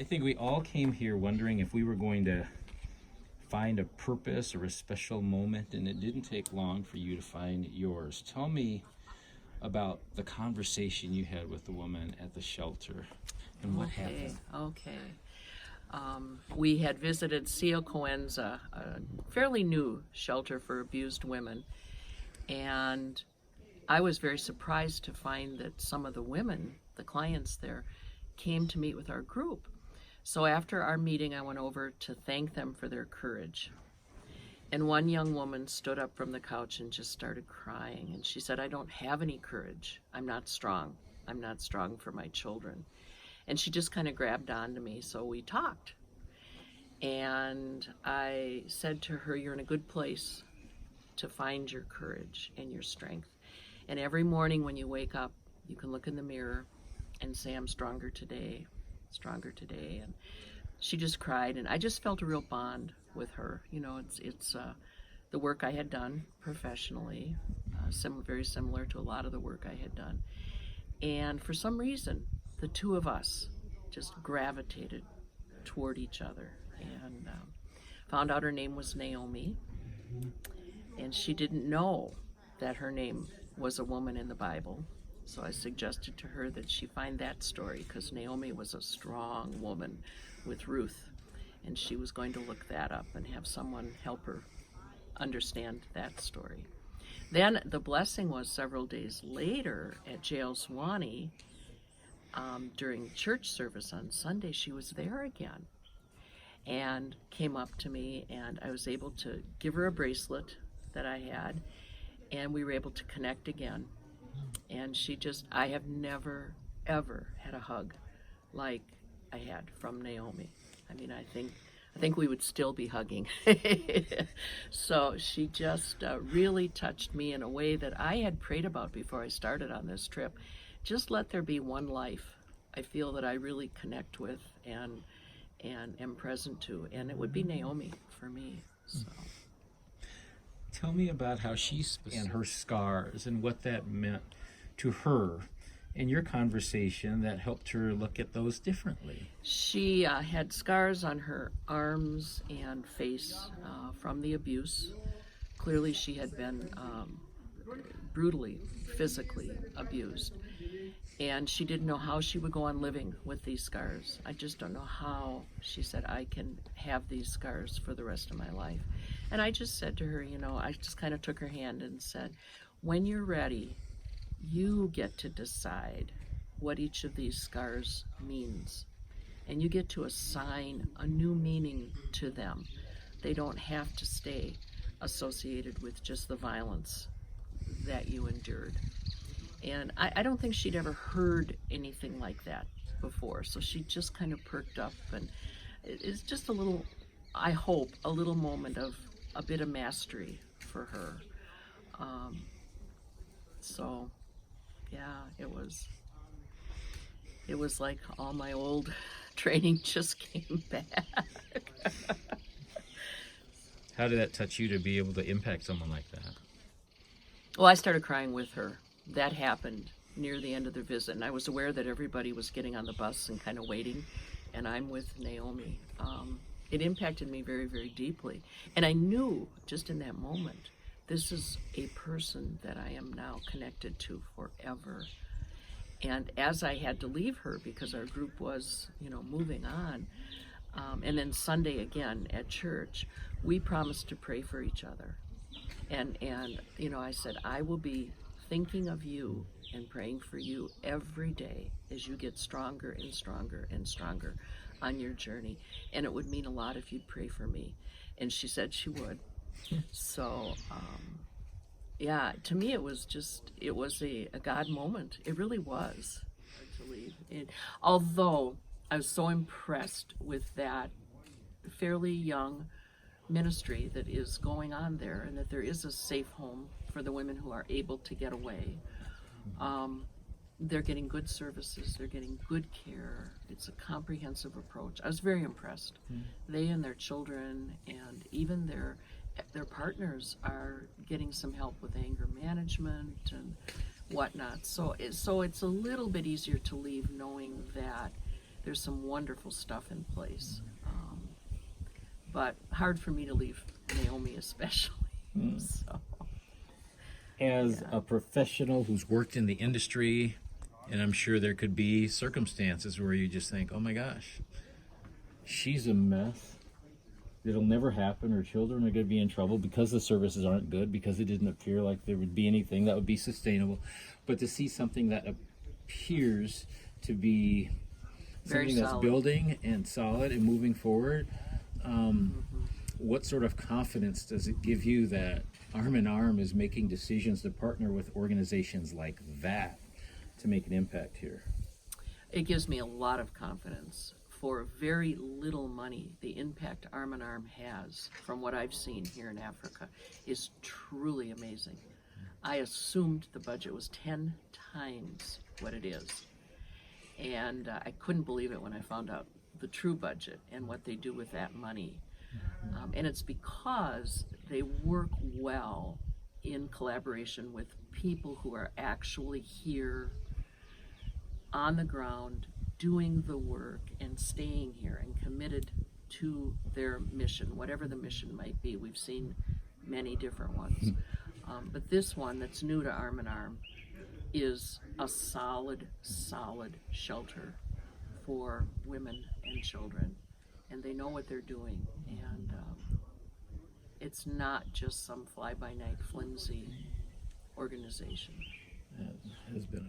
I think we all came here wondering if we were going to find a purpose or a special moment, and it didn't take long for you to find yours. Tell me about the conversation you had with the woman at the shelter and what happened. Okay. We had visited Sia Coenza, a fairly new shelter for abused women, and I was very surprised to find that some of the women, the clients there, came to meet with our group. So after our meeting, I went over to thank them for their courage. And one young woman stood up from the couch and just started crying. And she said, "I don't have any courage. I'm not strong. I'm not strong for my children." And she just kind of grabbed onto me, so we talked. And I said to her, "You're in a good place to find your courage and your strength. And every morning when you wake up, you can look in the mirror and say, I'm stronger today, stronger today." And she just cried, and I just felt a real bond with her. You know, it's the work I had done professionally, very similar to a lot of the work I had done. And for some reason, the two of us just gravitated toward each other, and found out her name was Naomi, and she didn't know that her name was a woman in the Bible. So I suggested to her that she find that story, because Naomi was a strong woman with Ruth, and she was going to look that up and have someone help her understand that story. Then the blessing was several days later at Jail Swanee, during church service on Sunday, she was there again and came up to me, and I was able to give her a bracelet that I had, and we were able to connect again. And I have never, ever had a hug like I had from Naomi. I mean, I think we would still be hugging. So she just really touched me in a way that I had prayed about before I started on this trip. Just let there be one life I feel that I really connect with and am present to, and it would be Naomi for me. So. Tell me about how she and her scars and what that meant to her in your conversation that helped her look at those differently. She had scars on her arms and face from the abuse. Clearly she had been brutally, physically abused. And she didn't know how she would go on living with these scars. I just don't know how. She said, I can have these scars for the rest of my life. And I just said to her, I just kind of took her hand and said, when you're ready, you get to decide what each of these scars means. And you get to assign a new meaning to them. They don't have to stay associated with just the violence that you endured. And I don't think she'd ever heard anything like that before. So she just kind of perked up, and it's just a little, I hope, a little moment of a bit of mastery for her. So yeah, it was like all my old training just came back. How did that touch you to be able to impact someone like that? Well, I started crying with her. That happened near the end of the visit, and I was aware that everybody was getting on the bus and kind of waiting, and I'm with Naomi. It impacted me very, very deeply, and I knew just in that moment, this is a person that I am now connected to forever. And as I had to leave her because our group was, moving on, and then Sunday again at church, we promised to pray for each other. And I said, I will be thinking of you and praying for you every day as you get stronger and stronger and stronger on your journey. And it would mean a lot if you'd pray for me. And she said she would. So, yeah, to me it was a God moment. It really was to leave. Although I was so impressed with that fairly young ministry that is going on there, and that there is a safe home for the women who are able to get away. They're getting good services, they're getting good care. It's a comprehensive approach. I was very impressed. They and their children and even their partners are getting some help with anger management and whatnot. So it's a little bit easier to leave knowing that there's some wonderful stuff in place. But hard for me to leave Naomi especially. So, As yeah. a professional who's worked in the industry, and I'm sure there could be circumstances where you just think, oh my gosh, she's a mess. It'll never happen. Her children are going to be in trouble because the services aren't good, because it didn't appear like there would be anything that would be sustainable. But to see something that appears to be Very something that's solid. building and solid and moving forward, what sort of confidence does it give you that Arm in Arm is making decisions to partner with organizations like that to make an impact here? It gives me a lot of confidence. For very little money, the impact Arm in Arm has, from what I've seen here in Africa, is truly amazing. I assumed the budget was 10 times what it is. And I couldn't believe it when I found out the true budget and what they do with that money. And it's because they work well in collaboration with people who are actually here on the ground doing the work and staying here and committed to their mission, whatever the mission might be. We've seen many different ones. But this one that's new to Arm in Arm is a solid shelter for women and children. And they know what they're doing. And it's not just some fly-by-night flimsy organization. That has been